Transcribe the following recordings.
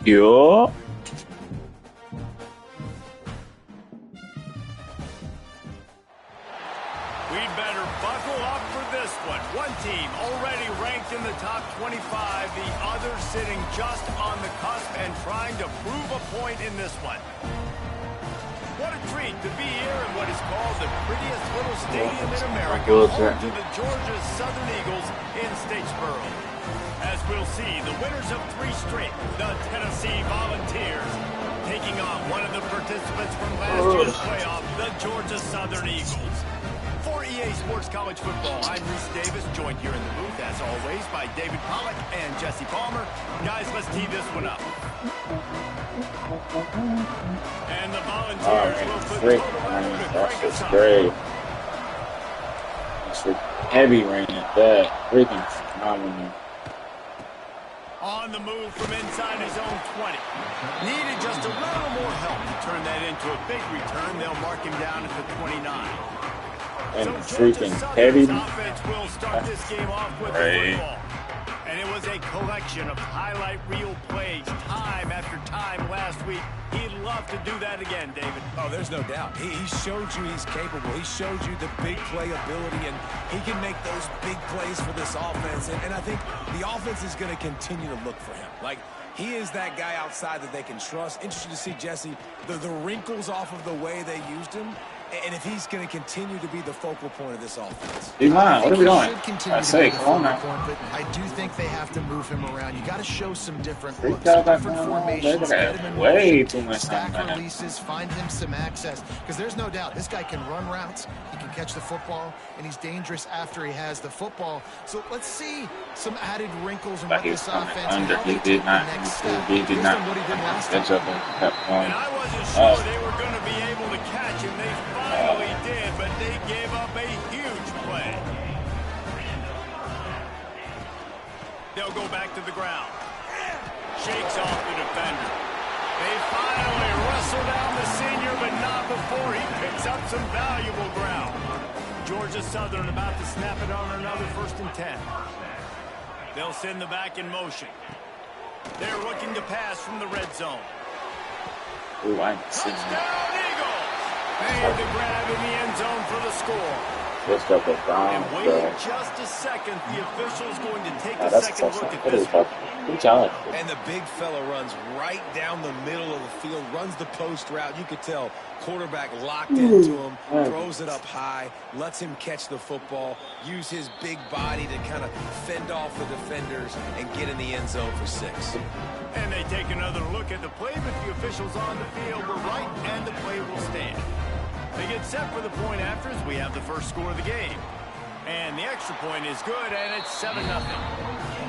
Yo. We'd better buckle up for this one. One team already ranked in the top 25, the other sitting just on the cusp and trying to prove a point in this one. What a treat to be here in what is called the prettiest little stadium in America, home to the Georgia Southern Eagles in Statesboro. As we'll see, the winners of 3 straight, the Tennessee Volunteers, taking on one of the participants from last year's playoff, the Georgia Southern Eagles. For EA Sports College Football, I'm Reese Davis, joined here in the booth, as always, by David Pollack and Jesse Palmer. Guys, let's tee this one up. And the Volunteers will put total effort to crank us up. Great. It's a heavy rain at that. Everything's phenomenal. On the move from inside his own 20. Needed just a little more help to turn that into a big return. They'll mark him down at the 29. And so freaking heavy. Offense will start this game off with the football. And it was a collection of highlight reel plays time after time last week. He'd love to do that again, David. Oh, there's no doubt. He showed you he's capable. He showed you the big play ability, and he can make those big plays for this offense. And I think the offense is going to continue to look for him. Like, he is that guy outside that they can trust. Interesting to see, Jesse, the wrinkles off of the way they used him. And if he's going to continue to be the focal point of this offense. Hey, man, what are we doing? I say, come on now. But I do think they have to move him around. You got to show some different looks, got different that formations, get him in way motion, too much stack time, man. releases, find him some access. Because there's no doubt this guy can run routes, he can catch the football, and he's dangerous after he has the football. So let's see some added wrinkles in what this offense under. how He they take did not. the next step. He did not. What he did last Catch time. up and And I wasn't sure they were going to be able to catch him. They finally did, but they gave up a huge play. They'll go back to the ground. Shakes off the defender. They finally wrestle down the senior, but not before he picks up some valuable ground. Georgia Southern about to snap it on another 1st and 10. They'll send the back in motion. They're looking to pass from the red zone. Ooh, I see. Touchdown Eagles! Made the grab in the end zone for the score. Just up a brown. And wait just a second. The official's going to take a That's second look touchdown. at What this is one. that? Good challenge. And the big fella runs right down the middle of the field, runs the post route. You could tell quarterback locked into him, throws it up high, lets him catch the football, use his big body to kind of fend off the defenders and get in the end zone for 6. And they take another look at the play, but the officials on the field were right, and the play will stand. They get set for the point after as we have the first score of the game. And the extra point is good, and it's 7-0.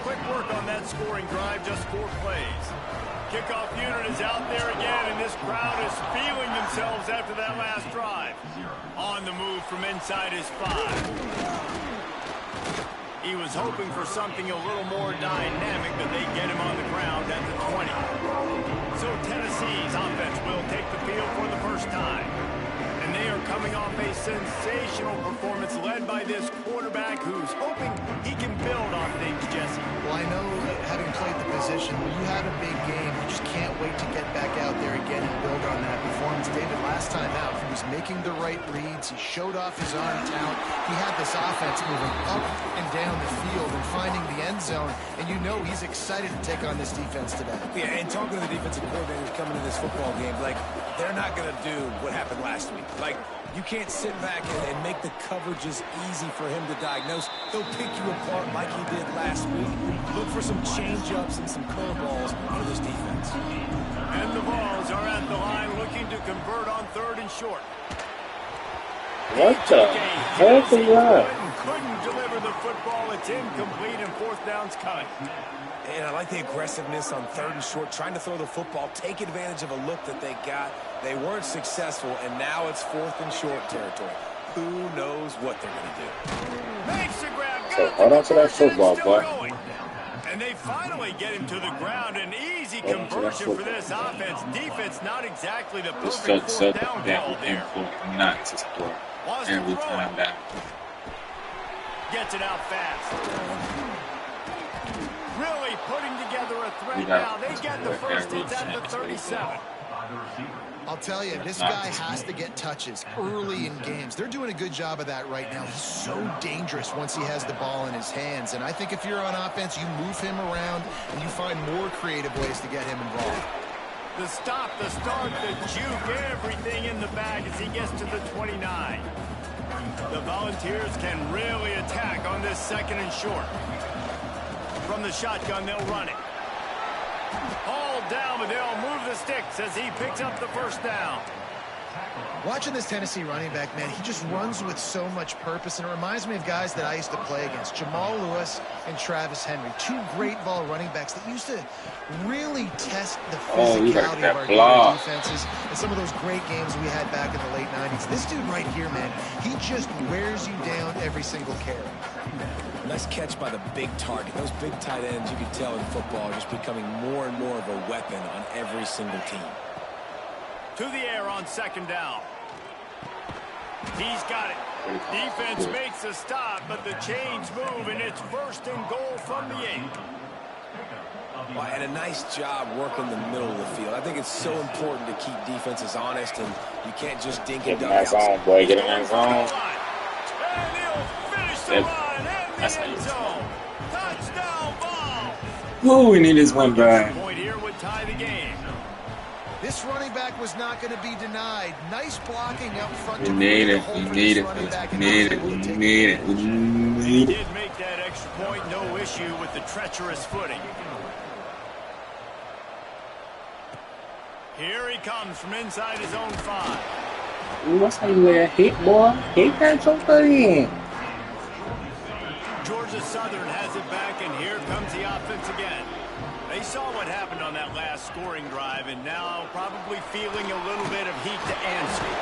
Quick work on that scoring drive, just 4 plays. Kickoff unit is out there again, and this crowd is feeling themselves after that last drive. On the move from inside his 5. He was hoping for something a little more dynamic, but they get him on the ground at the 20. So Tennessee's offense will take the field for the first time. And they are coming off a sensational performance led by this quarterback who's hoping he can build on things, Jesse. Well, I know that having played the position, when you had a big game, you just can't wait to get back out there again and build on that performance. David, last time out, he was making the right reads. He showed off his arm talent. He had this offense moving up and down the field and finding the end zone. And you know he's excited to take on this defense today. Yeah, and talking to the defensive coordinators coming to this football game, like, they're not going to do what happened last week. Like, you can't sit back and make the coverages easy for him to diagnose. They'll pick you apart like he did last week. Look for some change-ups and some curveballs for this defense. And the Vols are at the line looking to convert on 3rd and short. What the heck is that? Couldn't deliver the football. It's incomplete, and 4th down's coming. And I like the aggressiveness on 3rd and short, trying to throw the football, take advantage of a look that they got. They weren't successful, and now it's 4th and short territory. Who knows what they're going to do? Makes the grab. So hold on to that football, boy. And they finally get him to the ground. An easy conversion for this offense. Defense not exactly the perfect 4th down call there. Not to score every time down. Gets it out fast. really putting together a threat now. They get the first hits at the 37. I'll tell you, this guy has to get touches early in games. They're doing a good job of that right now. He's so dangerous once he has the ball in his hands. And I think if you're on offense, you move him around and you find more creative ways to get him involved. The stop, the start, the juke, everything in the bag as he gets to the 29. The Volunteers can really attack on this 2nd and short. From the shotgun, they'll run it. Hauled down, but they'll move the sticks as he picks up the first down. Watching this Tennessee running back, man, he just runs with so much purpose, and it reminds me of guys that I used to play against, Jamal Lewis and Travis Henry, 2 great ball running backs that used to really test the physicality of our defenses and some of those great games we had back in the late 90s. This dude right here, man, he just wears you down every single carry. Nice catch by the big target. Those big tight ends, you can tell in football, are just becoming more and more of a weapon on every single team. To the air on 2nd down. He's got it. Defense makes a stop, but the chains move, and it's 1st and goal from the 8. And a nice job working the middle of the field. I think it's so important to keep defenses honest, and you can't just dink and dunk. Get in that zone, boy. Get in that zone. And he'll finish the run in the end zone. Touchdown ball. Ooh, we need this one back. Point here would tie the game. This running back was not going to be denied. Nice blocking up front. We need it. We need it. We need it. We need it. We need He it. did make that extra point, no issue with the treacherous footing. Here he comes from inside his own 5. Ooh, that's how you lay a hit, boy. Hit that something in. Georgia Southern has it back, and here comes the offense again. They saw what happened on that last scoring drive, and now probably feeling a little bit of heat to answer.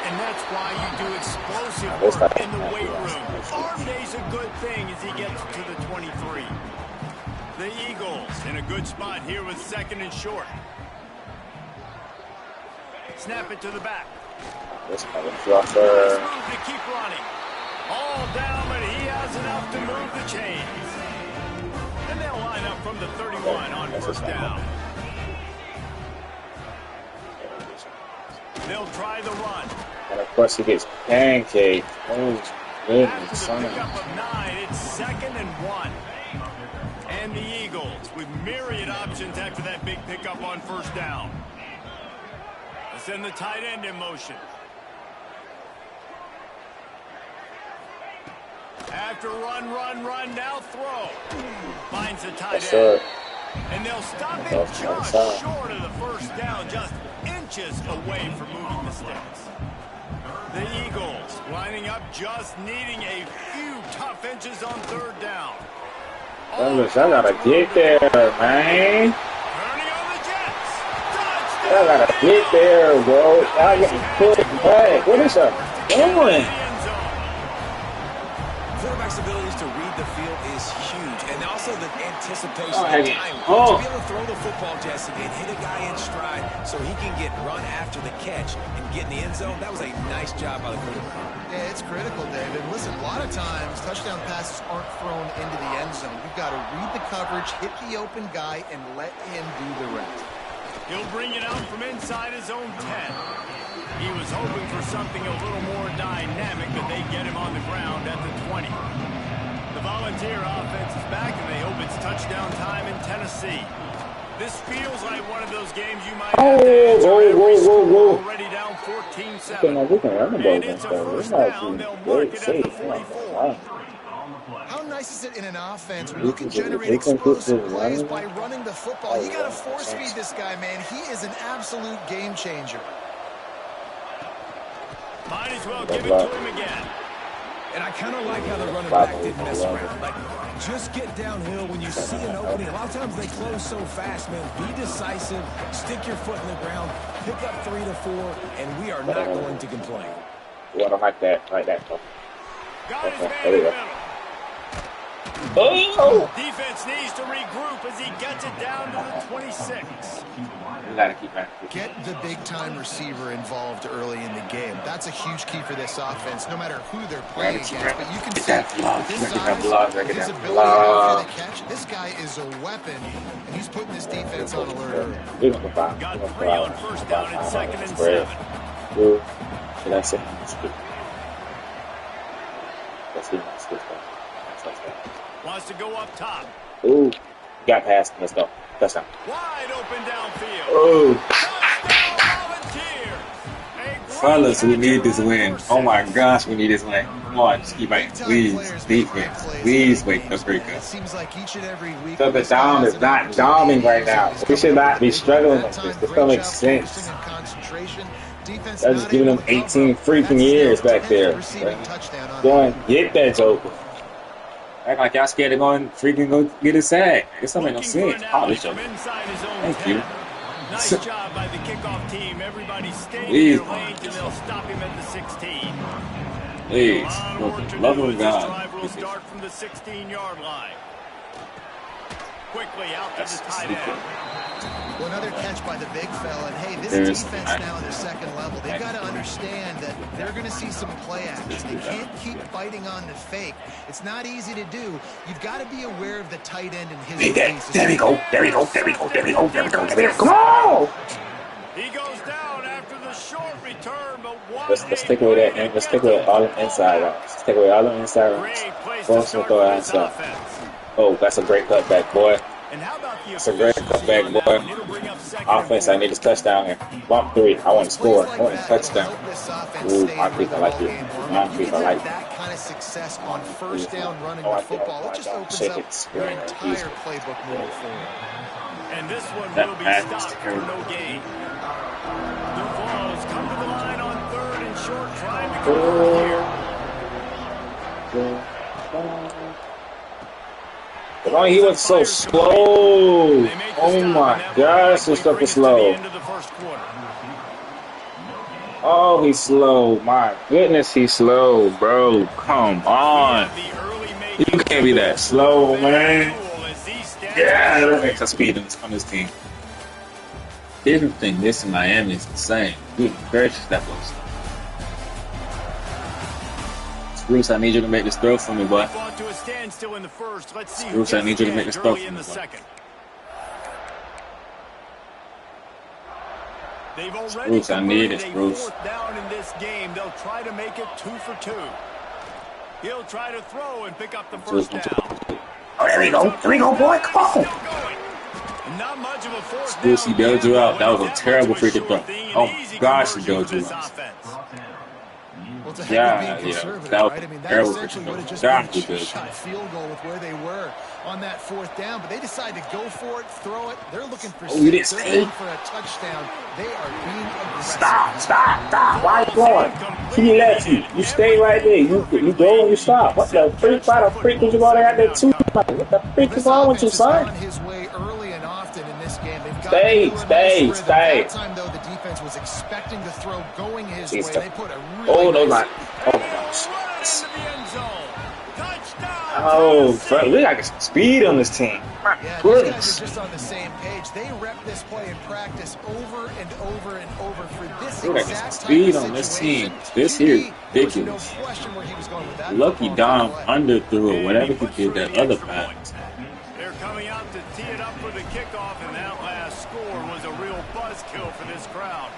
And that's why you do explosive work in the weight room. Arm day's a good thing as he gets to the 23. The Eagles in a good spot here with 2nd and short. Snap it to the back. This Nice move to keep running. All down, but he has enough to move the chains. And they'll line up from the 31 on 1st down. They'll try the run. And of course he gets pancaked. Oh, goodness, After son. the pickup of 9, it's 2nd and 1. And the Eagles with myriad options after that big pickup on 1st down. They send the tight end in motion. After run, now throw. Finds the tight end. And they'll stop it just short of the 1st down, just inches away from moving the sticks. The Eagles lining up, just needing a few tough inches on 3rd down. Douglas, I gotta get there, man. Turning on the Jets. I gotta get there, bro. I getting pushed back. What is that doing? Quarterback's abilities to read the field is huge, and also the anticipation Oh, of hey. time. Oh. To be able to throw the football, Jesse, and hit a guy in stride so he can get run after the catch and get in the end zone, that was a nice job by the quarterback. Yeah, it's critical, David. Listen, a lot of times touchdown passes aren't thrown into the end zone. You've got to read the coverage, hit the open guy, and let him do the rest. He'll bring it out from inside his own 10. He was hoping for something a little more dynamic, but they get him on the ground at the 20. The Volunteer offense is back, and they hope it's touchdown time in Tennessee. This feels like one of those games you might have to answer every score, already down 14-7. We can run the ball And it's against a them. first We're down. not They'll too mark great it at the safe. 44. How nice is it in an offense when you can generate explosive plays by running the football? You got to force feed this guy, man. He is an absolute game changer. Might as well give it to him again. And I kind of like how the running back didn't mess around. Like, just get downhill when you see an opening. A lot of times they close so fast, man. Be decisive, stick your foot in the ground, pick up 3 to 4, and we are not going to complain. Well, I don't like that. Like that. Got his man There in we the go. middle. Oh! Defense needs to regroup as he gets it down to the 26. gotta keep that. Get the big-time receiver involved early in the game. That's a huge key for this offense, no matter who they're playing against. But you can see with his size, with his ability after the catch, this guy is a weapon, and he's putting this defense on alert. Got 3 on first down and 2nd and 7. Should I say? Wants to go up top. Ooh, got past. Let's go. Touchdown. Wide open downfield. Oh, Touchdown Volunteer. fellas, we need this win. Oh my gosh, we need this win. Come on, just keep it. Please, defense. Please wake up, break up. Seems like each and every week. So the down is not doming right now. We should not be struggling with this. This don't make sense. That's just giving them 18 freaking years back there. Go and get that joker. Act like y'all scared to go and freaking go get a sack. This don't make no sense. Thank you. Nice job by the kickoff team. Everybody staying Please. in their lanes, and they'll stop him at the 16. Please, love of This God. drive will start from the 16-yard line. Quickly out to the tight end. Well, another catch by the big fella. And hey, this defense now in their second level, they've got to understand that they're going to see some play action. They can't keep fighting on the fake. It's not easy to do. You've got to be aware of the tight end and his release. There we go. There we go. There we go. There we go. There we go. There we go. Come on! He goes down after the short return, but Let's take away that. Let's take away all the inside routes. Let's take away all the inside routes. Force him to throw outside. Oh, that's a great cutback, boy. That's a great cutback, boy. Offense, I need this touchdown here. Bump 3. I want to score. I want a touchdown. Ooh, my creep, I like it. My creep, I like it. That kind of success on first down running the football, it just opens up your entire playbook moving forward. And this one will be stopped for no gain. The Vols come to the line on 3rd and short, trying to go here. But only he was so slow. Oh my gosh, this stuff is slow. Oh, he's slow. My goodness, he's slow, bro. Come on. You can't be that slow, man. Yeah, that makes a speed on this team. Didn't think this in Miami is insane. Good gracious, that was. Bruce, I need you to make this throw for me, boy. Bruce, I need you to make this throw for me, boy. Bruce, I need this, Bruce. Down in this game, they'll try to make it 2 for 2. He'll try to throw and pick up the first down. Oh, there we go. There we go, boy. Come on. Not much of a fourth down. Bruce, he bailed you out. That was a terrible freaking throw. Oh, gosh, he bailed you out. Yeah, that was terrible freaking throw. God, he bailed you out. Field goal with where they were on that fourth down, but they decided to go for it, throw it. They're looking for you didn't stay for a touchdown. They are being aggressive. Stop. Why are you going? He left you. You stay right there. You go and you stop. What the freak? Why the freak did you go out there too? What the freak is wrong with you, son? His way early and often in this game. Stay. That time, though, the defense was expecting the throw going his way. They put a really my gosh. Oh, bro, we got some speed on this team. My goodness. They're just on the same page. They rep this play in practice over and over and over for this we got some speed on this team. This here is ridiculous. Lucky Dom underthrew or whatever he did that other pass. They're coming out to tee it up for the kickoff, and that last score was a real buzzkill for this crowd.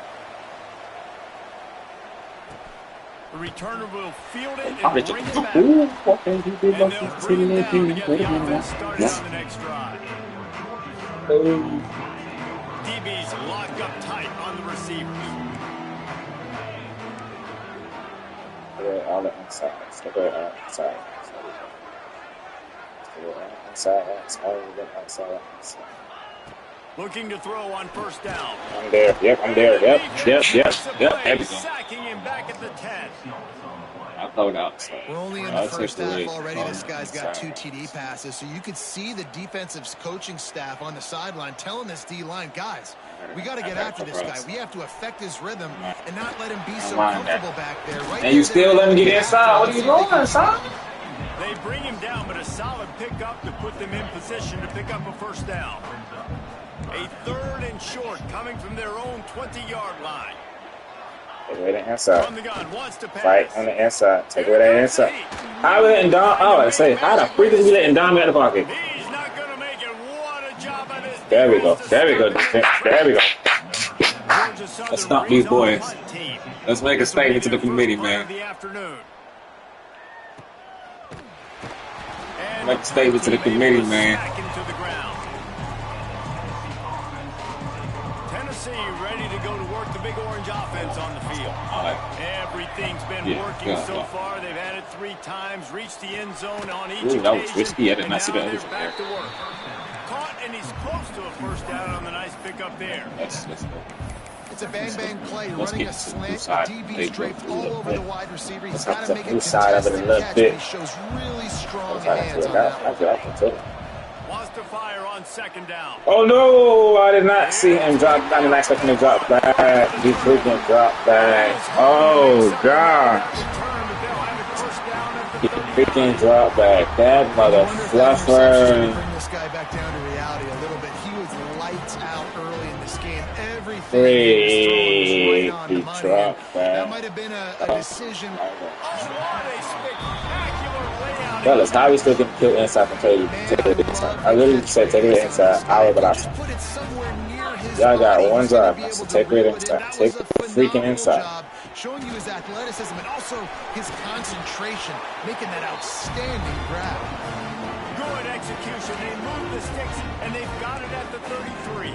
The returner will field it and bring it back. And they'll bring it down to get the offense started on the next drive. DBs lock up tight on the receivers. All the inside. Outside. Looking to throw on first down. I'm there. Yep, I'm there. Yep. Everything. Sacking him back at the 10. I thought out. We're only in the first half already. This guy's got 2 TD passes, so you could see the defensive coaching staff on the sideline telling this D-line, guys, we got to get after this guy. We have to affect his rhythm and not let him be so comfortable back there. And you still let him get inside. What are you doing, son? They bring him down, but a solid pickup to put them in position to pick up a first down. A 3rd and short coming from their own 20-yard line. Take away the inside. From the gun, wants to pass. Fight on the inside. Take away that inside. How we letting Dom? Oh, I say, how the freak is we letting Dom get the pocket? He's not going to make it. What a job of this. There we go. There we go. There we go. Let's stop these boys. Let's make a statement to the committee, man. Make a statement to the committee, man. Tennessee ready to go to work the big orange offense on the field. Everything's been working so far. They've had it 3 times, reached the end zone on each occasion. That was risky. I did not see that other there. Caught, and he's close to a first down on the nice pickup there. Let's go. It's a bang-bang play, running a slant. The DB's draped all over the wide receiver. He's got to make a contested catch, but he shows really strong hands on that one. Wants to fire on 2nd down. Oh no! I did not see him drop. I did not expect him to drop back. He freaking dropped back. Oh gosh! He freaking dropped back. That mother fluffer. Bring this guy back down to reality a little bit. He was lights out early in this game. Everything He dropped back. That might have been a decision. Oh, what a spectacular layout. Fellas, how we still getting killed inside from Taylor? I literally said take it inside. Hour but outside. Y'all got one job. So take it inside. Take the freaking inside. Showing you his athleticism and also his concentration, making that outstanding grab. Good execution. They move the sticks, and they've got it at the 33.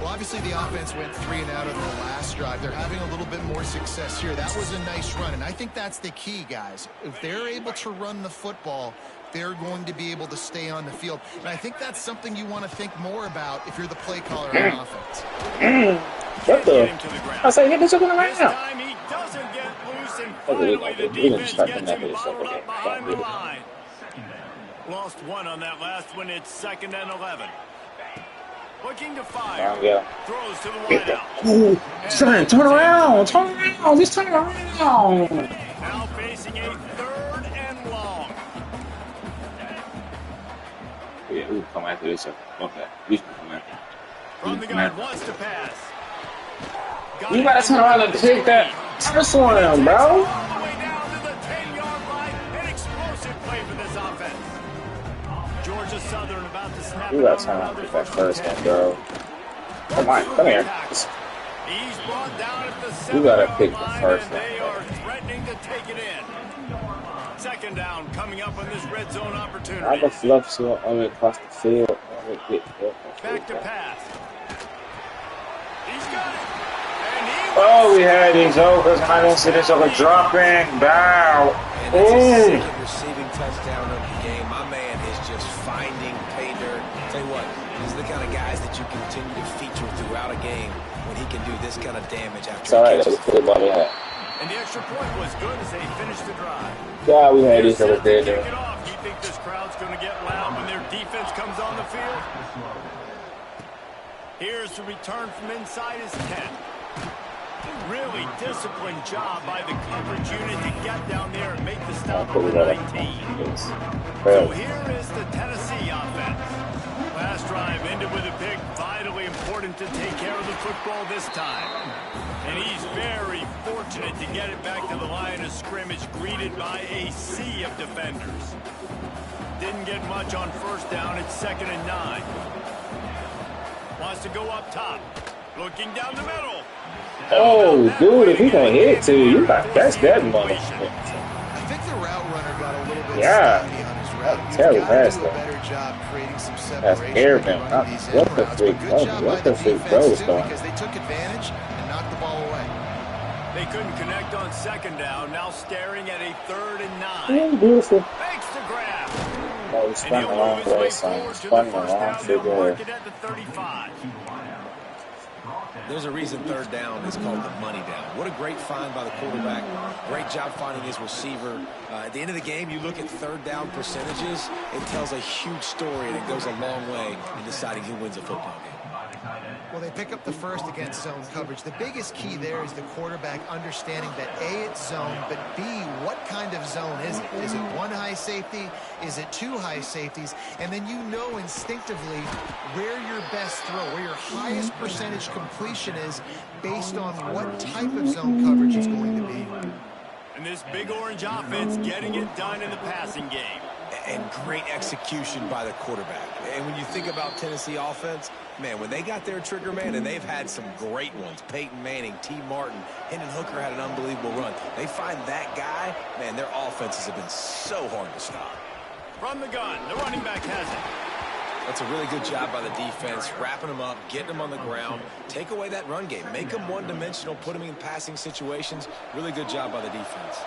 Well, obviously the offense went 3 and out on the last drive. They're having a little bit more success here. That was a nice run, and I think that's the key, guys. If they're able to run the football, they're going to be able to stay on the field. And I think that's something you want to think more about if you're the play caller on offense. What the? I say, hit this up in the This round. time he doesn't get loose, and finally the defense gets him bottled up behind the line. Lost 1 on that last one. It's 2nd and 11. Looking to fire. Throws to the wideout. Ooh, son, turn around. Turn around. Just turn around. Now facing a 3rd and long. Yeah, we can come after this. Okay, we can come after. From the gun, wants to pass. You gotta turn around and take that first one, bro. All the way down to the 10-yard line. An explosive play for this offense. Georgia Southern about to snap. You gotta turn around and take that first one, bro. Come on, come here. He's brought down at the 7-yard You gotta pick the line, first and one. they are threatening to take it in. 2nd down coming up on this red zone opportunity. I just love so all the way across the field. Back to pass. He's got it. Oh, we had these overs. I didn't see this over dropping. Bow. And that's his 2nd receiving touchdown of the game. My man is just finding pay dirt. Tell you what, these are the kind of guys that you continue to feature throughout a game when he can do this kind of damage after. It's alright, let's put the ball in. And the extra point was good as they finished the drive. Yeah, we had these over there, Kick though. it off. Do you think this crowd's going to get loud when their defense comes on the field? Here's the return from inside his 10. Really disciplined job by the coverage unit to get down there and make the stop on the 19. So here is the Tennessee offense. Last drive ended with a pick. Vitally important to take care of the football this time. And he's very fortunate to get it back to the line of scrimmage, greeted by a sea of defenders. Didn't get much on first down. It's 2nd and 9. Wants to go up top. Looking down the middle. Oh, dude, if he gonna hit to you, that's that mother. I think the route runner got a little bit Yeah. sloppy on his route. He's Terrible got pass, to do a though. better job creating some That's separation. airman. running these What end the routes, freak? but good job What by the the freak defense, bro is too, going? because they took advantage and knocked the ball away. They couldn't connect on 2nd down. Now staring at a 3rd and 9. Oh, beautiful. Makes the grab. Oh, he spun the wrong way, son. He spun the wrong figure. There's a reason 3rd down is called the money down. What a great find by the quarterback. Great job finding his receiver. At the end of the game, you look at 3rd down percentages. It tells a huge story, and it goes a long way in deciding who wins a football game. Well, they pick up the first against zone coverage. The biggest key there is the quarterback understanding that A, it's zone, but B, what kind of zone is it? Is it one high safety? Is it two high safeties? And then you know instinctively where your best throw, where your highest percentage completion is based on what type of zone coverage it's going to be. And this Big Orange offense getting it done in the passing game. And great execution by the quarterback. And when you think about Tennessee offense, man, when they got their trigger man, and they've had some great ones, Peyton Manning, T. Martin, Hendon Hooker had an unbelievable run. They find that guy, man, their offenses have been so hard to stop. From the gun, the running back has it. That's a really good job by the defense, wrapping them up, getting them on the ground. Take away that run game. Make them one-dimensional, put them in passing situations. Really good job by the defense.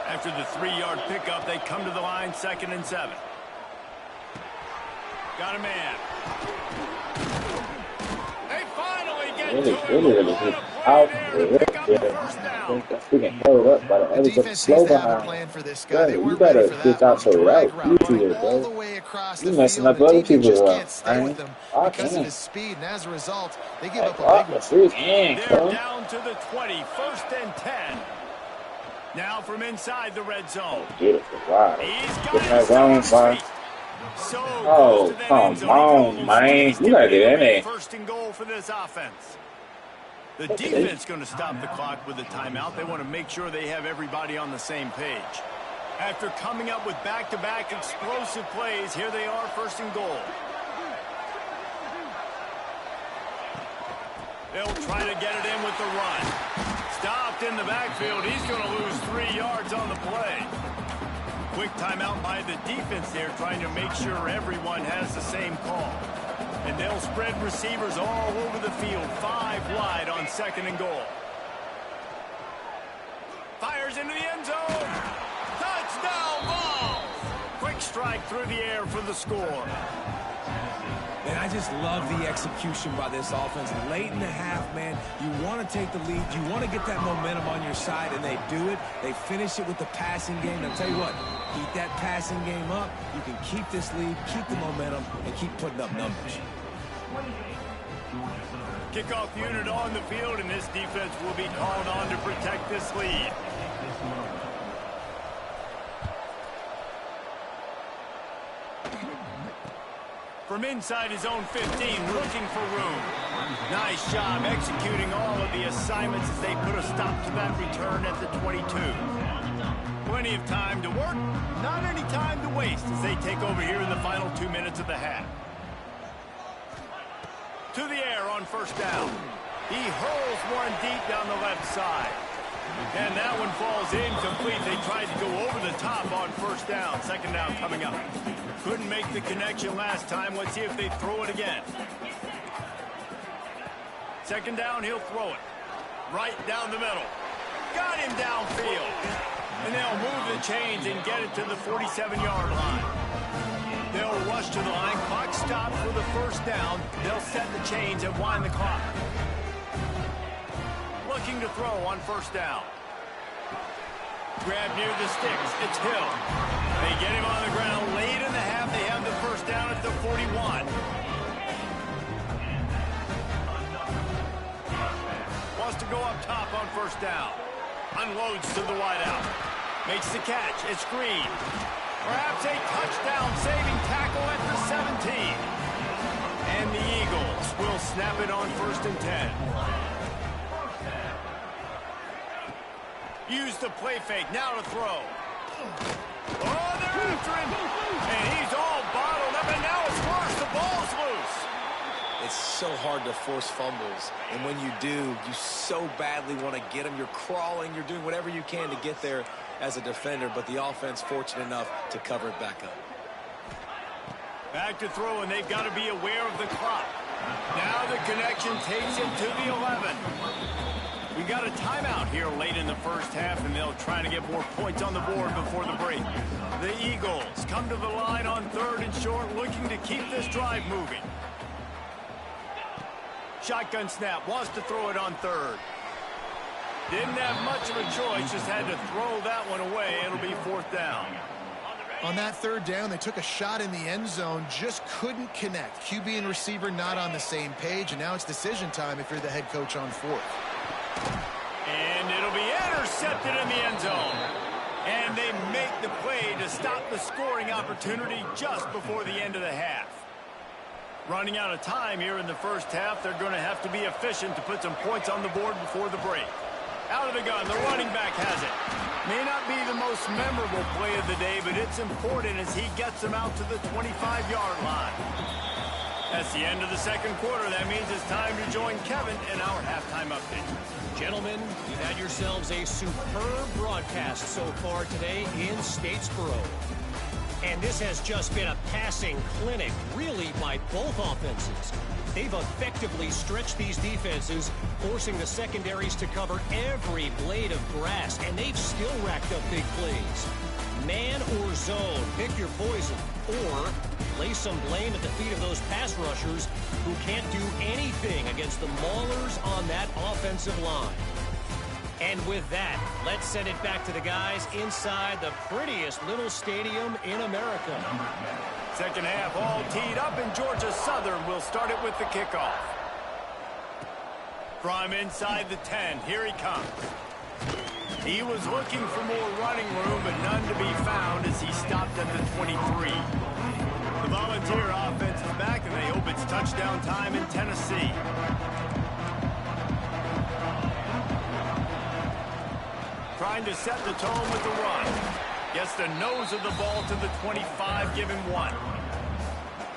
After the 3-yard pickup, they come to the line, 2nd and 7. Got a man. They finally get to him. Really out there. We can held up by the other defense slow has to have a behind. plan for this guy. They You weren't better ready for kick that out your route. You do it, all the bro. way across You the messing field. up The other defense people's just route. can't stay with him because of his speed, and as a result, they give up a big one. They're down to the 20, 1st and 10. Now from inside the red zone. Beautiful. Wow. He's got Get that zone, boy. So Oh, come on, man. You gotta get in there. 1st and goal for this offense. The defense going to stop the clock with a timeout. They want to make sure they have everybody on the same page. After coming up with back-to-back explosive plays, here they are, 1st and goal. They'll try to get it in with the run. Stopped in the backfield. He's going to lose 3 yards on the play. Quick timeout by the defense there, trying to make sure everyone has the same call. And they'll spread receivers all over the field, 5 wide on 2nd and goal. Fires into the end zone. Touchdown ball. Quick strike through the air for the score. And I just love the execution by this offense. Late in the half, man, you want to take the lead. You want to get that momentum on your side, and they do it. They finish it with the passing game. And I'll tell you what, keep that passing game up. You can keep this lead, keep the momentum, and keep putting up numbers. Kickoff unit on the field, and this defense will be called on to protect this lead. From inside his own 15, looking for room. Nice job executing all of the assignments as they put a stop to that return at the 22. Plenty of time to work, not any time to waste as they take over here in the final 2 minutes of the half. To the air on 1st down. He hurls one deep down the left side. And that one falls incomplete. They tried to go over the top on 1st down. 2nd down coming up. Couldn't make the connection last time. Let's see if they throw it again. 2nd down, he'll throw it. Right down the middle. Got him downfield. And they'll move the chains and get it to the 47-yard line. They'll rush to the line. Clock stops for the 1st down. They'll set the chains and wind the clock. Looking to throw on 1st down. Grab near the sticks. It's Hill. They get him on the ground late in the half. They have the 1st down at the 41. Wants to go up top on 1st down. Unloads to the wideout. Makes the catch. It's Green. Perhaps a touchdown-saving tackle at the 17. And the Eagles will snap it on 1st and 10. Use the play fake. Now to throw. Oh, they're after him. And he's all bottled up, and now it's worse. The ball's loose. It's so hard to force fumbles. And when you do, you so badly want to get them. You're crawling. You're doing whatever you can to get there as a defender, but the offense fortunate enough to cover it back up. Back to throw, and they've got to be aware of the clock. Now the connection takes him to the 11. We got a timeout here late in the 1st half, and they'll try to get more points on the board before the break. The Eagles come to the line on 3rd and short, looking to keep this drive moving. Shotgun snap, wants to throw it on 3rd. Didn't have much of a choice, just had to throw that one away. It'll be 4th down. On that third down, they took a shot in the end zone, just couldn't connect. QB and receiver not on the same page, and now it's decision time if you're the head coach on fourth. And it'll be intercepted in the end zone. And they make the play to stop the scoring opportunity just before the end of the half. Running out of time here in the first half, they're going to have to be efficient to put some points on the board before the break. Out of the gun, the running back has it. May not be the most memorable play of the day, but it's important as he gets them out to the 25-yard line. That's the end of the second quarter. That means it's time to join Kevin in our halftime update. Gentlemen, you've had yourselves a superb broadcast so far today in Statesboro. And this has just been a passing clinic, really, by both offenses. They've effectively stretched these defenses, forcing the secondaries to cover every blade of grass, and they've still racked up big plays. Man or zone, pick your poison, or lay some blame at the feet of those pass rushers who can't do anything against the maulers on that offensive line. And with that, let's send it back to the guys inside the prettiest little stadium in America. Second half all teed up, and Georgia Southern will start it with the kickoff. From inside the 10, here he comes. He was looking for more running room, but none to be found as he stopped at the 23. The Volunteer offense is back, and they hope it's touchdown time in Tennessee. Trying to set the tone with the run. Gets the nose of the ball to the 25, give him 1.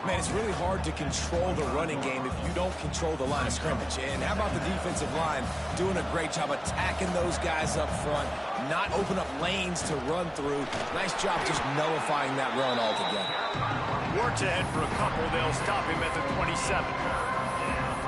Man, it's really hard to control the running game if you don't control the line of scrimmage. And how about the defensive line doing a great job attacking those guys up front, not open up lanes to run through. Nice job just nullifying that run altogether. Works ahead for a couple. They'll stop him at the 27.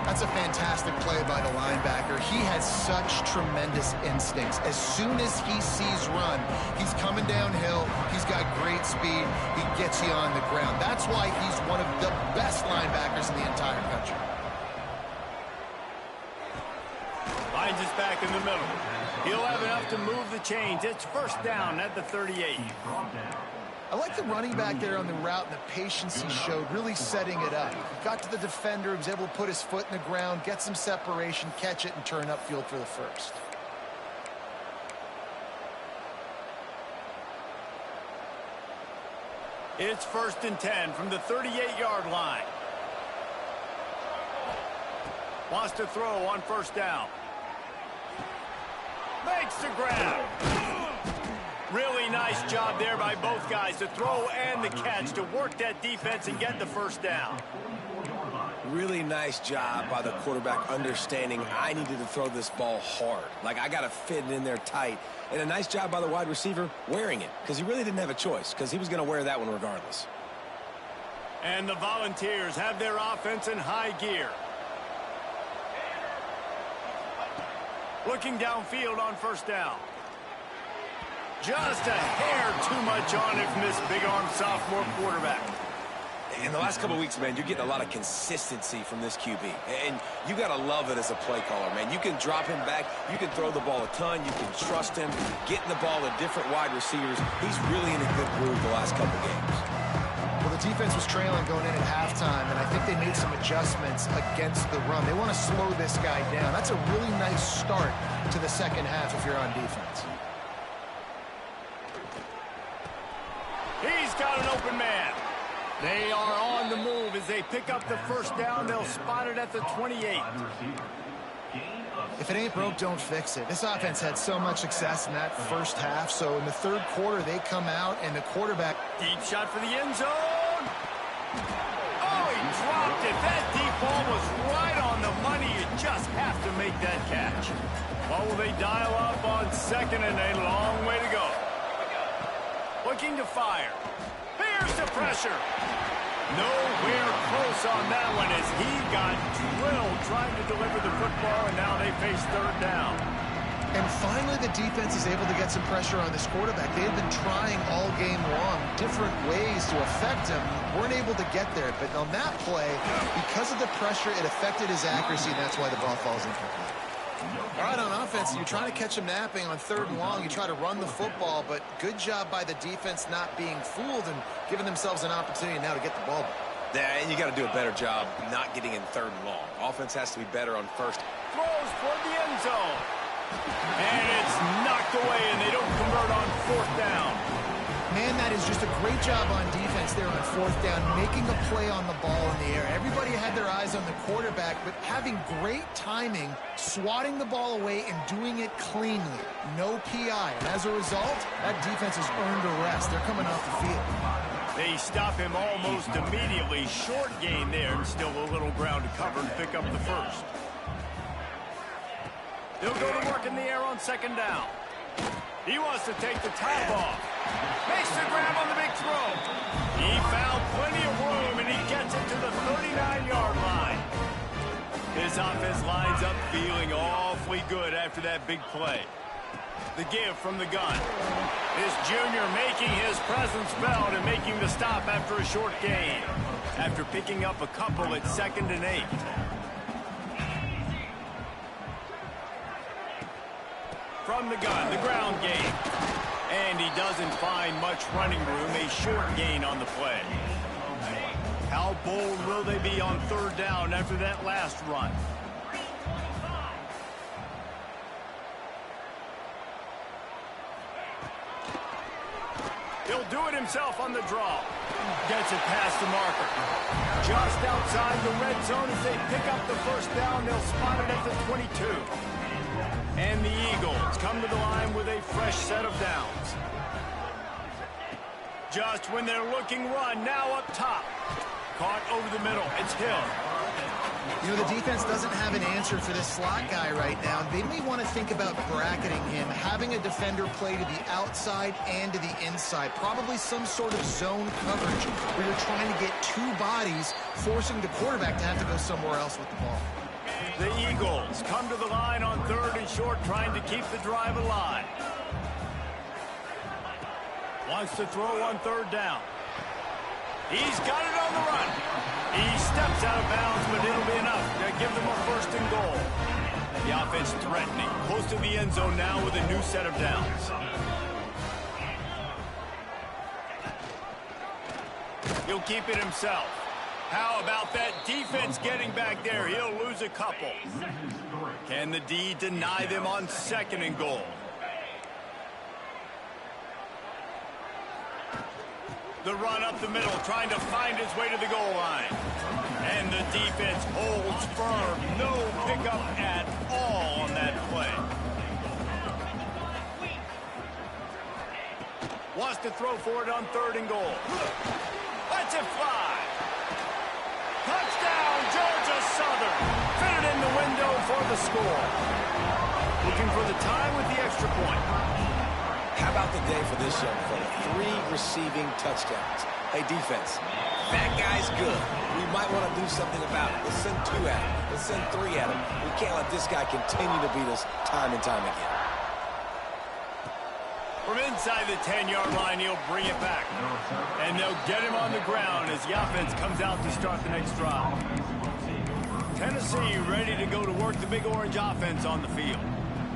That's a fantastic play by the linebacker. He has such tremendous instincts. As soon as he sees run, he's coming downhill. He's got great speed. He gets you on the ground. That's why he's one of the best linebackers in the entire country. Finds us back in the middle. He'll have enough to move the chains. It's first down at the 38. I like the running back there on the route and the patience he showed, really setting it up. Got to the defender, was able to put his foot in the ground, get some separation, catch it, and turn upfield for the first. It's 1st and 10 from the 38-yard line. Wants to throw on first down. Makes the grab. Really nice job there by both guys to throw and the catch to work that defense and get the first down. Really nice job by the quarterback understanding I needed to throw this ball hard. Like, I got to fit it in there tight. And a nice job by the wide receiver wearing it, because he really didn't have a choice, because he was going to wear that one regardless. And the Volunteers have their offense in high gear. Looking downfield on first down. Just a hair too much on it from this big-arm sophomore quarterback. In the last couple of weeks, man, you're getting a lot of consistency from this QB. And you got to love it as a play caller, man. You can drop him back. You can throw the ball a ton. You can trust him. Getting the ball to different wide receivers. He's really in a good groove the last couple of games. Well, the defense was trailing going in at halftime, and I think they made some adjustments against the run. They want to slow this guy down. That's a really nice start to the second half if you're on defense. He's got an open man. They are on the move as they pick up the first down. They'll spot it at the 28. If it ain't broke, don't fix it. This offense had so much success in that first half, so in the third quarter, they come out, and the quarterback... Deep shot for the end zone. Oh, he dropped it. That deep ball was right on the money. You just have to make that catch. Well, will they dial up on second, and a long way to go. Looking to fire. Here's the pressure. Nowhere close on that one as he got drilled trying to deliver the football, and now they face third down. And finally, the defense is able to get some pressure on this quarterback. They've been trying all game long different ways to affect him. Weren't able to get there, but on that play, because of the pressure, it affected his accuracy, and that's why the ball falls incomplete. All right, on offense, you're trying to catch them napping on 3rd and long. You try to run the football, but good job by the defense not being fooled and giving themselves an opportunity now to get the ball back. Yeah, and you got to do a better job not getting in 3rd and long. Offense has to be better on 1st. Throws toward the end zone. And it's knocked away, and they don't convert on 4th down. Man, that is just a great job on defense there on 4th down, making a play on the ball in the air. Everybody had their eyes on the quarterback, but having great timing, swatting the ball away and doing it cleanly. No PI. And as a result, that defense has earned a rest. They're coming off the field. They stop him almost immediately. Short gain there, and still a little ground to cover and pick up the 1st. They'll go to work in the air on 2nd down. He wants to take the top off. Makes the grab on the big throw. He found plenty of room, and he gets it to the 39-yard line. His offense lines up feeling awfully good after that big play. The give from the gun. This junior making his presence felt and making the stop after a short gain. After picking up a couple at 2nd and 8. From the gun, the ground game. And he doesn't find much running room, a short gain on the play. How bold will they be on 3rd down after that last run? He'll do it himself on the draw. Gets it past the marker. Just outside the red zone as they pick up the 1st down. They'll spot it at the 22. And the Eagles come to the line with a fresh set of downs. Just when they're looking run, now up top. Caught over the middle. It's Hill. You know, the defense doesn't have an answer for this slot guy right now. They may want to think about bracketing him, having a defender play to the outside and to the inside. Probably some sort of zone coverage where you're trying to get 2 bodies, forcing the quarterback to have to go somewhere else with the ball. The Eagles come to the line on 3rd and short, trying to keep the drive alive. Wants to throw on 3rd down. He's got it on the run. He steps out of bounds, but it'll be enough to give them a 1st and goal. The offense threatening, close to the end zone now with a new set of downs. He'll keep it himself. How about that defense getting back there? He'll lose a couple. Can the D deny them on 2nd and goal? The run up the middle, trying to find his way to the goal line. And the defense holds firm. No pickup at all on that play. Wants to throw for it on 3rd and goal. Lets it fly. Touchdown, Georgia Southern. Fitted in the window for the score. Looking for the time with the extra point. How about the day for this young fella? 3 receiving touchdowns. Hey, defense, that guy's good. We might want to do something about it. Let's send 2 at him. Let's send 3 at him. We can't let this guy continue to beat us time and time again. From inside the 10-yard line, he'll bring it back. And they'll get him on the ground as the offense comes out to start the next drive. Tennessee ready to go to work the Big Orange offense on the field.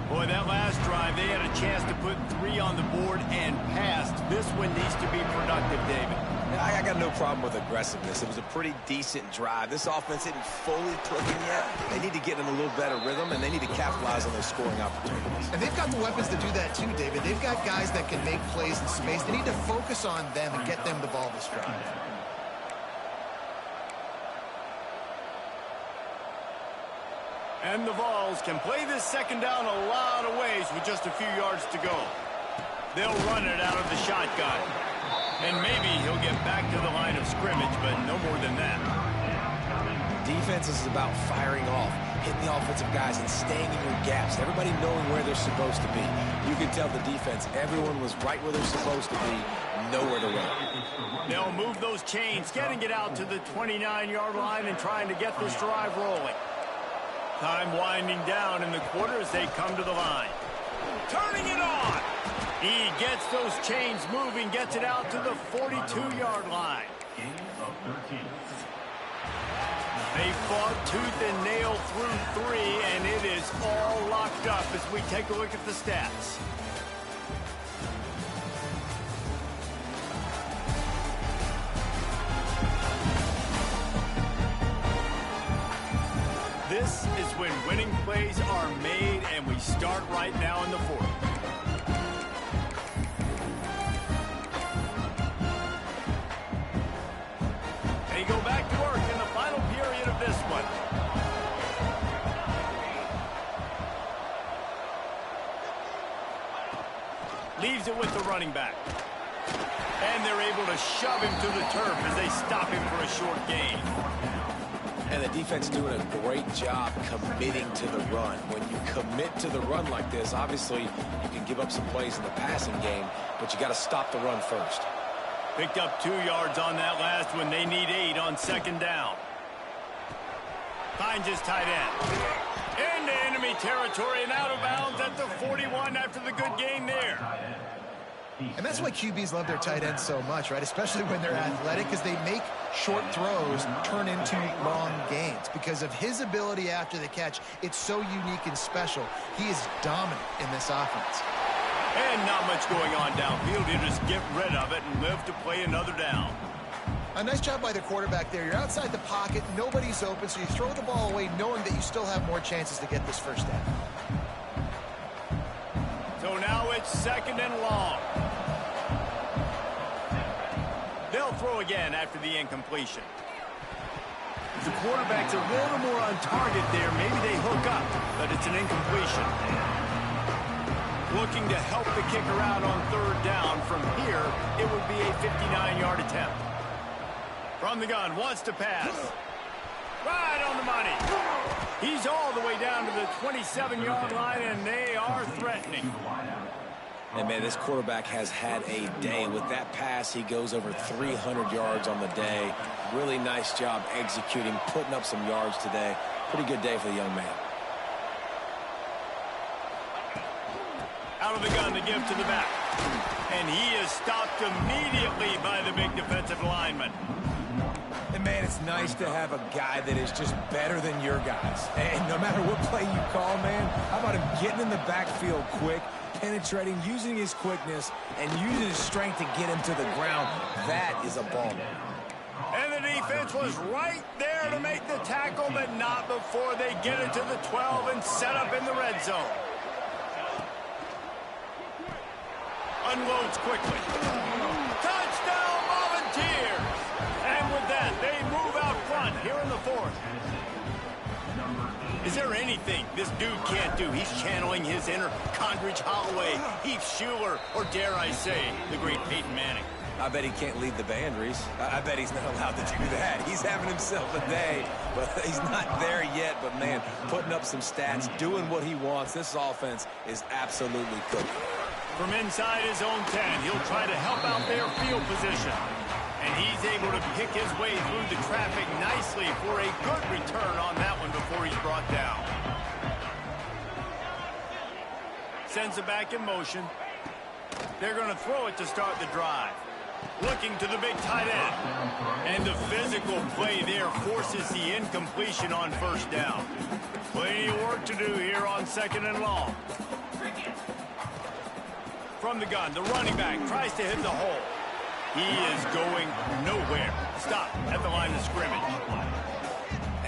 Boy, that last drive, they had a chance to put 3 on the board and passed. This one needs to be productive, David. I got no problem with aggressiveness. It was a pretty decent drive. This offense isn't fully clicking yet. They need to get in a little better rhythm, and they need to capitalize on those scoring opportunities. And they've got the weapons to do that too, David. They've got guys that can make plays in space. They need to focus on them and get them the ball this drive. And the Vols can play this 2nd down a lot of ways with just a few yards to go. They'll run it out of the shotgun. And maybe he'll get back to the line of scrimmage, but no more than that. Defense is about firing off, hitting the offensive guys and staying in your gaps. Everybody knowing where they're supposed to be. You can tell the defense, everyone was right where they're supposed to be, nowhere to run. They'll move those chains, getting it out to the 29-yard line and trying to get this drive rolling. Time winding down in the quarter as they come to the line. Turning it on. He gets those chains moving, gets it out to the 42-yard line. They fought tooth and nail through 3, and it is all locked up as we take a look at the stats. This is when winning plays are made, and we start right now in the 4th. They go back to work in the final period of this one. Leaves it with the running back. And they're able to shove him to the turf as they stop him for a short gain. And the defense doing a great job committing to the run. When you commit to the run like this, obviously you can give up some plays in the passing game, but you got to stop the run first. Picked up 2 yards on that last one. They need 8 on 2nd down. Finds his tight end. Into enemy territory and out of bounds at the 41 after the good gain there. And that's why QBs love their tight ends so much, right? Especially when they're athletic, because they make short throws turn into long gains. Because of his ability after the catch, it's so unique and special. He is dominant in this offense. And not much going on downfield. You just get rid of it and live to play another down. A nice job by the quarterback there. You're outside the pocket, nobody's open, so you throw the ball away knowing that you still have more chances to get this first down. So now it's 2nd and long. They'll throw again after the incompletion. The quarterback's a little more on target there. Maybe they hook up, but it's an incompletion. Looking to help the kicker out on 3rd down. From here, it would be a 59-yard attempt. From the gun, wants to pass. Right on the money. He's all the way down to the 27-yard line, and they are threatening. And, man, this quarterback has had a day. With that pass, he goes over 300 yards on the day. Really nice job executing, putting up some yards today. Pretty good day for the young man. Out of the gun to give to the back. And he is stopped immediately by the big defensive lineman. And, man, it's nice to have a guy that is just better than your guys. And no matter what play you call, man, how about him getting in the backfield quick, penetrating, using his quickness, and using his strength to get him to the ground. That is a baller. And the defense was right there to make the tackle, but not before they get it to the 12 and set up in the red zone. Unloads quickly. Touchdown, Volunteers! And with that, they move out front here in the 4th. Is there anything this dude can't do? He's channeling his inner Condridge Holloway, Heath Schuler, or dare I say, the great Peyton Manning. I bet he can't lead the band, Reese. I bet he's not allowed to do that. He's having himself a day, but he's not there yet. But, man, putting up some stats, doing what he wants. This offense is absolutely cooking. From inside his own 10, he'll try to help out their field position. And he's able to pick his way through the traffic nicely for a good return on that one before he's brought down. Sends it back in motion. They're going to throw it to start the drive. Looking to the big tight end. And the physical play there forces the incompletion on 1st down. Plenty of work to do here on 2nd and long. From the gun, the running back tries to hit the hole. He is going nowhere. Stop at the line of scrimmage.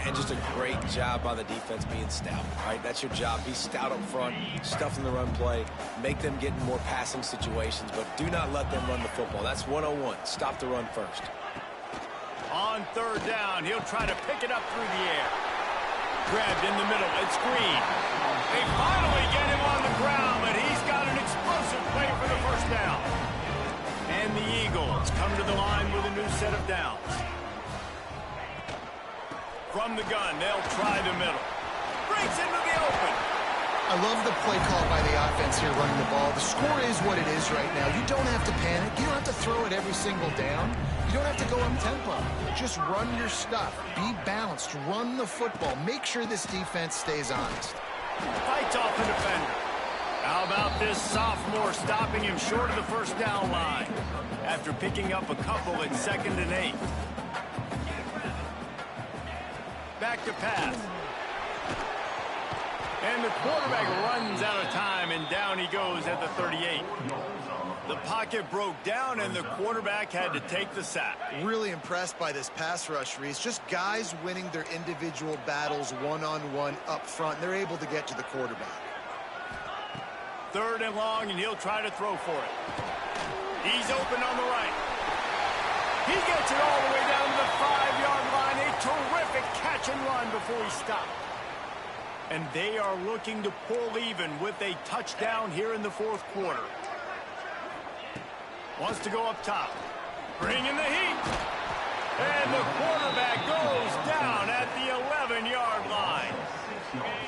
And just a great job by the defense being stout, right? That's your job. Be stout up front, stuff in the run play, make them get in more passing situations, but do not let them run the football. That's 101. Stop the run first. On 3rd down, he'll try to pick it up through the air. Grabbed in the middle, it's Green. They finally get him on the ground, but he's got an explosive play for the 1st down. And the Eagles come to the line with a new set of downs. From the gun, they'll try the middle. Breaks into the open. I love the play call by the offense here running the ball. The score is what it is right now. You don't have to panic. You don't have to throw it every single down. You don't have to go up-tempo. Just run your stuff. Be balanced. Run the football. Make sure this defense stays honest. Fights off the defender. How about this sophomore stopping him short of the 1st down line after picking up a couple at 2nd and 8. Back to pass. And the quarterback runs out of time, and down he goes at the 38. The pocket broke down, and the quarterback had to take the sack. Really impressed by this pass rush, Reese. Just guys winning their individual battles one-on-one up front. They're able to get to the quarterback. 3rd and long, and he'll try to throw for it. He's open on the right. He gets it all the way down to the 5-yard line. A terrific catch and run before he stopped. And they are looking to pull even with a touchdown here in the 4th quarter. Wants to go up top. Bring in the heat. And the quarterback goes down at the 11-yard line.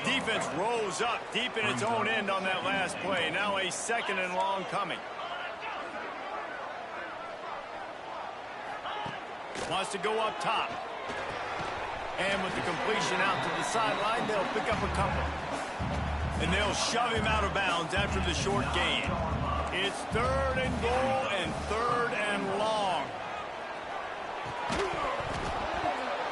Defense rolls up deep in its own end on that last play. Now a 2nd and long coming. Wants to go up top. And with the completion out to the sideline, they'll pick up a couple. And they'll shove him out of bounds after the short gain. It's 3rd and goal and 3rd and long.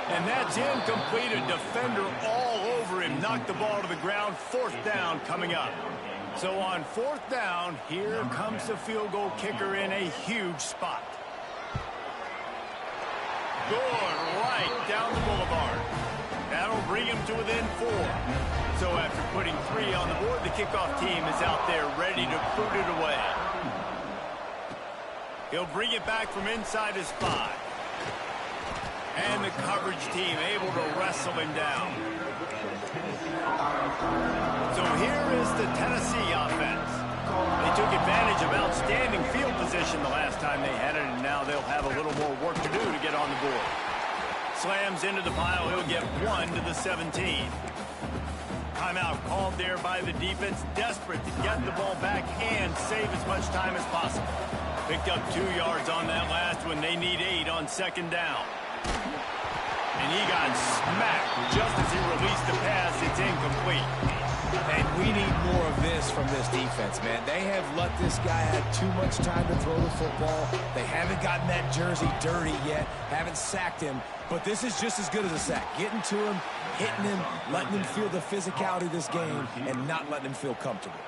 And that's incomplete. A defender all over him. Knocked the ball to the ground. 4th down coming up. So on 4th down, here comes the field goal kicker in a huge spot. Going right down the boulevard. That'll bring him to within 4. So after putting 3 on the board, the kickoff team is out there ready to put it away. He'll bring it back from inside his 5. And the coverage team able to wrestle him down. So here is the Tennessee offense. They took advantage of outstanding field position the last time they had it, and now they'll have a little more work to do to get on the board. Slams into the pile. He'll get 1 to the 17. Timeout called there by the defense, desperate to get the ball back and save as much time as possible. Picked up 2 yards on that last one. They need 8 on 2nd down. And he got smacked just as he released the pass. It's incomplete. And we need more of this from this defense, man. They have let this guy have too much time to throw the football. They haven't gotten that jersey dirty yet, haven't sacked him. But this is just as good as a sack. Getting to him, hitting him, letting him feel the physicality of this game, and not letting him feel comfortable.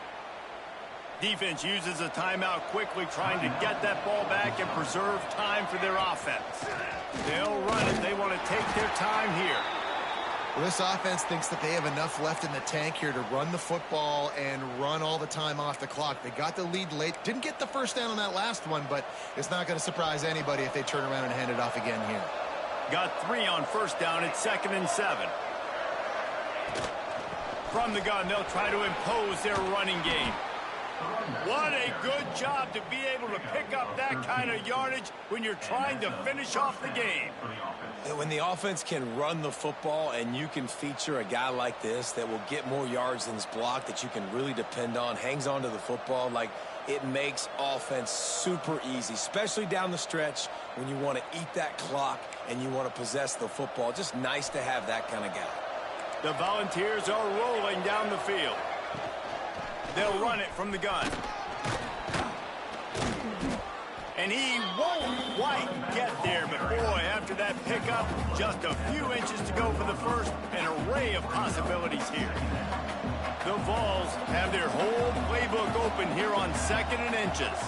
Defense uses a timeout quickly, trying to get that ball back and preserve time for their offense. They'll run it. They want to take their time here. Well, this offense thinks that they have enough left in the tank here to run the football and run all the time off the clock. They got the lead late. Didn't get the 1st down on that last one, but it's not going to surprise anybody if they turn around and hand it off again here. Got 3 on 1st down. It's 2nd and 7. From the gun, they'll try to impose their running game. What a good job to be able to pick up that kind of yardage when you're trying to finish off the game. When the offense can run the football and you can feature a guy like this that will get more yards than his block, that you can really depend on, hangs on to the football, like it makes offense super easy, especially down the stretch when you want to eat that clock and you want to possess the football. Just nice to have that kind of guy. The Volunteers are rolling down the field. They'll run it from the gun. And he won't quite get there, but boy, after that pickup, just a few inches to go for the first. An array of possibilities here. The Vols have their whole playbook open here on 2nd and inches.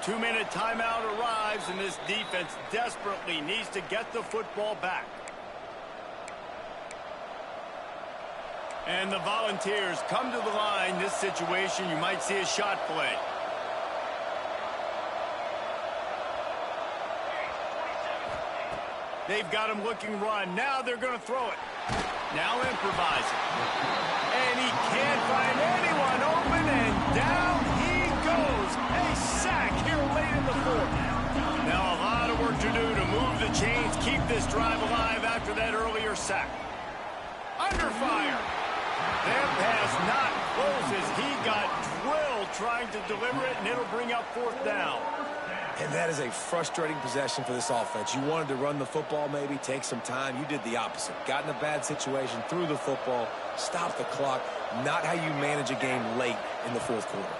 2-minute timeout arrives, and this defense desperately needs to get the football back. And the Volunteers come to the line. This situation, you might see a shot play. They've got him looking run. Now they're going to throw it. Now improvising. And he can't find anyone open, and down he goes. A sack here late in the 4th. Now a lot of work to do to move the chains, keep this drive alive after that earlier sack. Under fire. That pass not close as he got drilled trying to deliver it, and it'll bring up 4th down. And that is a frustrating possession for this offense. You wanted to run the football, maybe take some time. You did the opposite. Got in a bad situation, threw the football, stopped the clock. Not how you manage a game late in the 4th quarter.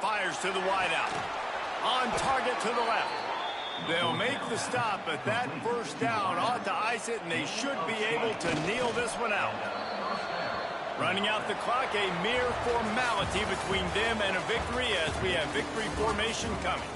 Fires to the wideout. On target to the left. They'll make the stop, but that first down ought to ice it, and they should be able to kneel this one out. Running out the clock, a mere formality between them and a victory as we have victory formation coming.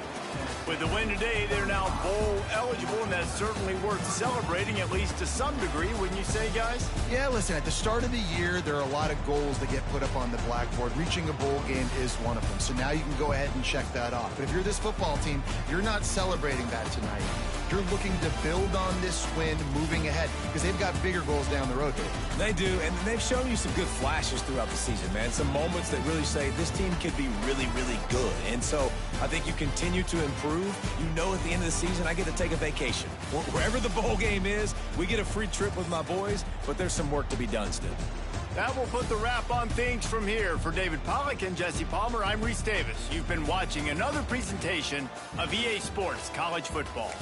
With the win today, they're now bowl eligible, and that's certainly worth celebrating, at least to some degree, wouldn't you say, guys? Yeah, listen, at the start of the year, there are a lot of goals that get put up on the blackboard. Reaching a bowl game is one of them. So now you can go ahead and check that off. But if you're this football team, you're not celebrating that tonight. You're looking to build on this win moving ahead because they've got bigger goals down the road, Dave. They do, and they've shown you some good flashes throughout the season, man. Some moments that really say this team could be really, really good. And so I think you continue to improve. You know at the end of the season, I get to take a vacation. Wherever the bowl game is, we get a free trip with my boys, but there's some work to be done still. That will put the wrap on things from here. For David Pollack and Jesse Palmer, I'm Reese Davis. You've been watching another presentation of EA Sports College Football.